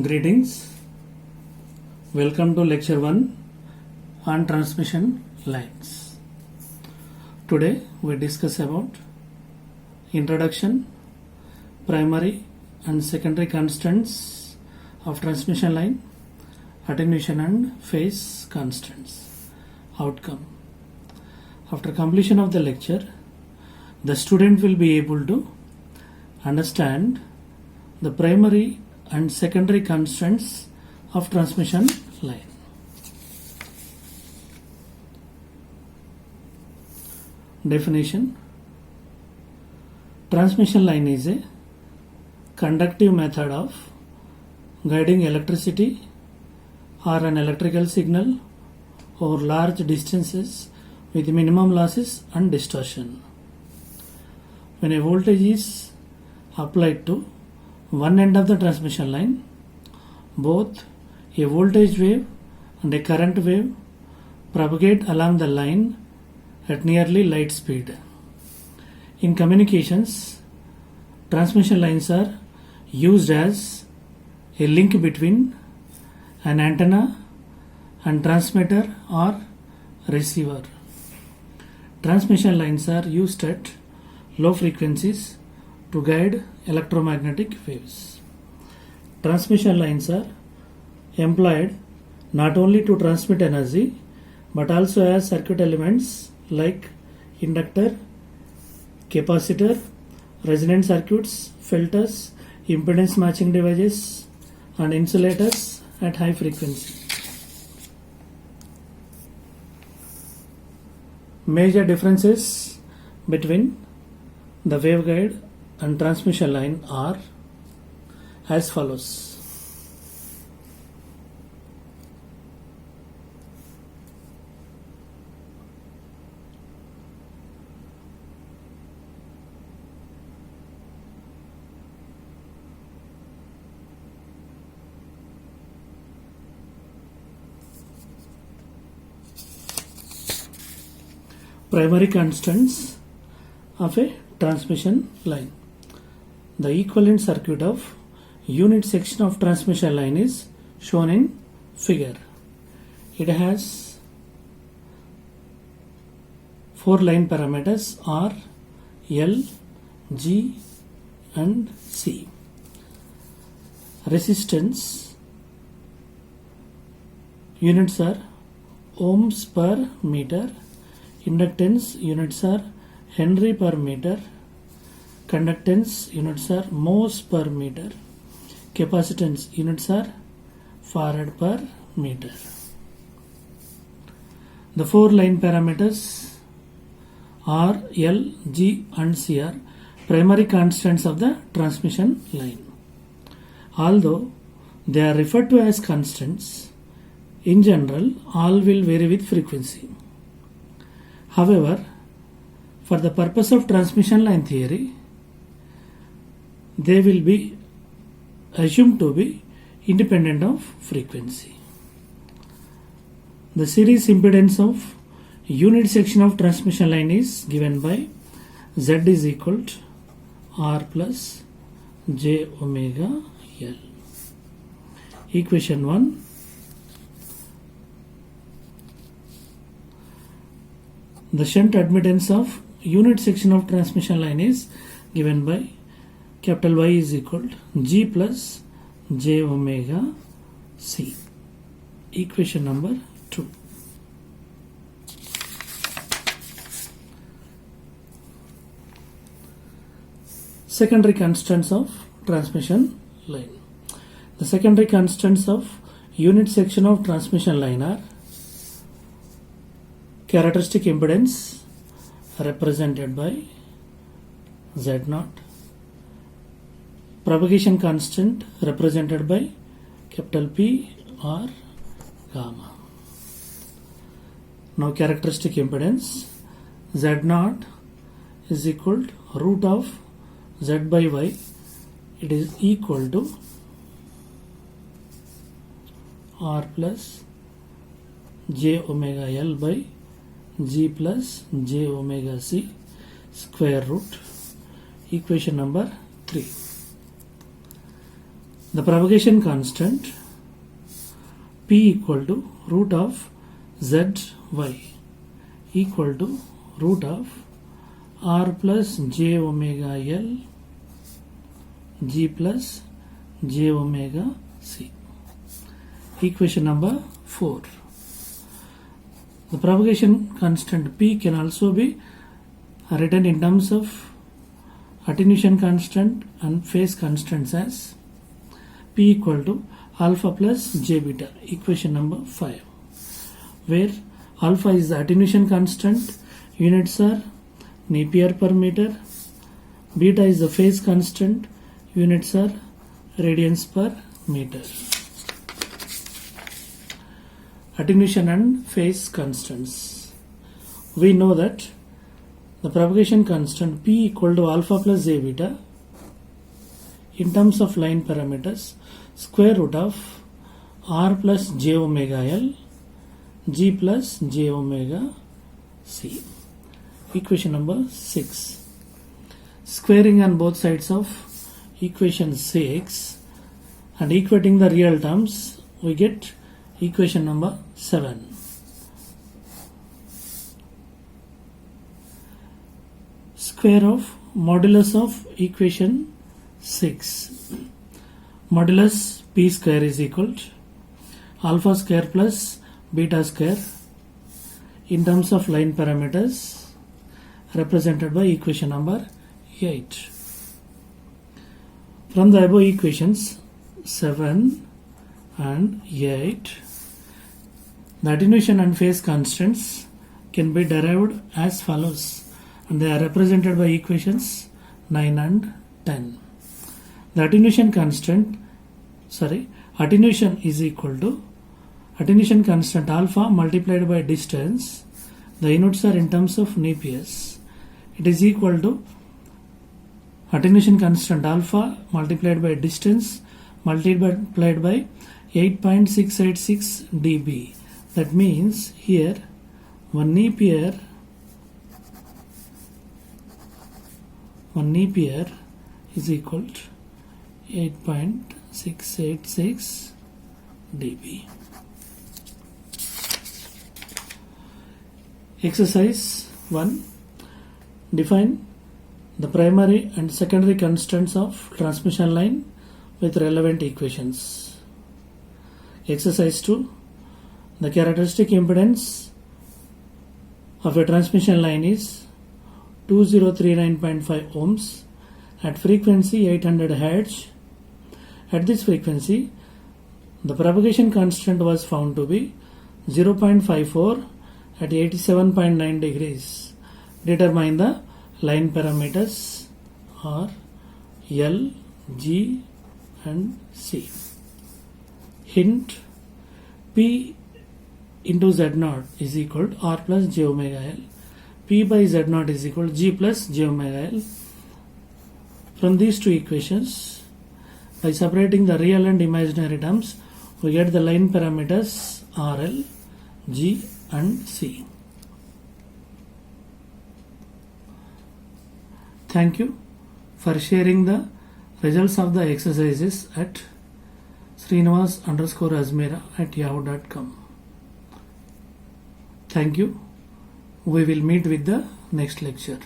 Greetings. Welcome to lecture 1 on transmission lines. Today we discuss about introduction, primary and secondary constants of transmission line, attenuation and phase constants. Outcome. After completion of the lecture, the student will be able to understand the primary and secondary constants of transmission line. Definition. Transmission line is a conductive method of guiding electricity or an electrical signal over large distances with minimum losses and distortion. When a voltage is applied to one end of the transmission line, both a voltage wave and a current wave propagate along the line at nearly light speed. In communications, transmission lines are used as a link between an antenna and transmitter or receiver. Transmission lines are used at low frequencies to guide electromagnetic waves. Transmission lines are employed not only to transmit energy but also as circuit elements like inductor, capacitor, resonant circuits, filters, impedance matching devices and insulators at high frequency. Major differences between the waveguide and transmission line are as follows. Primary constants of a transmission line. The equivalent circuit of unit section of transmission line is shown in figure. It has 4 line parameters R, L, G and C. Resistance units are ohms per meter. Inductance units are Henry per meter. Conductance units are mhos per meter. Capacitance units are farad per meter. The 4 line parameters R, L, G and C are primary constants of the transmission line. Although they are referred to as constants, in general all will vary with frequency. However, for the purpose of transmission line theory, they will be assumed to be independent of frequency. The series impedance of unit section of transmission line is given by Z is equal to R plus J omega L. Equation 1. The shunt admittance of unit section of transmission line is given by capital Y is equal to G plus J omega C. Equation number 2. Secondary constants of transmission line. The secondary constants of unit section of transmission line are characteristic impedance represented by Z0, propagation constant represented by capital P or gamma. Now characteristic impedance Z0 is equal to root of Z by Y. It is equal to R plus J omega L by G plus J omega C square root. Equation number 3. the propagation constant P equal to root of zy equal to root of r plus j omega L g plus j omega c. Equation number 4. The propagation constant P can also be written in terms of attenuation constant and phase constants as P equal to alpha plus j beta. Equation number 5, where alpha is the attenuation constant, units are Napier per meter, beta is the phase constant, units are radians per meter. Attenuation and phase constants. We know that the propagation constant P equal to alpha plus j beta in terms of line parameters square root of r plus j omega L g plus j omega c. Equation number 6. Squaring on both sides of equation 6 and equating the real terms, we get equation number 7. Square of modulus of equation 6. Modulus P square is equal to alpha square plus beta square in terms of line parameters represented by equation number 8. From the above equations 7 and 8, the attenuation and phase constants can be derived as follows, and they are represented by equations 9 and 10. The attenuation is equal to attenuation constant alpha multiplied by distance. The units are in terms of Napiers. It is equal to attenuation constant alpha multiplied by distance multiplied by 8.686 dB. That means here 1 Napier is equal to 8.686 dB. Exercise 1. Define the primary and secondary constants of transmission line with relevant equations. Exercise 2. The characteristic impedance of a transmission line is 2039.5 ohms at frequency 800 Hz. At this frequency, the propagation constant was found to be 0.54 at 87.9 degrees. Determine the line parameters are L, G and C. Hint: P into Z0 is equal to R plus J omega L. P by Z0 is equal to G plus J omega L. From these two equations, by separating the real and imaginary terms, we get the line parameters RL, G and C. Thank you for sharing the results of the exercises at Srinivas_Azmera@yahoo.com. Thank you. We will meet with the next lecture.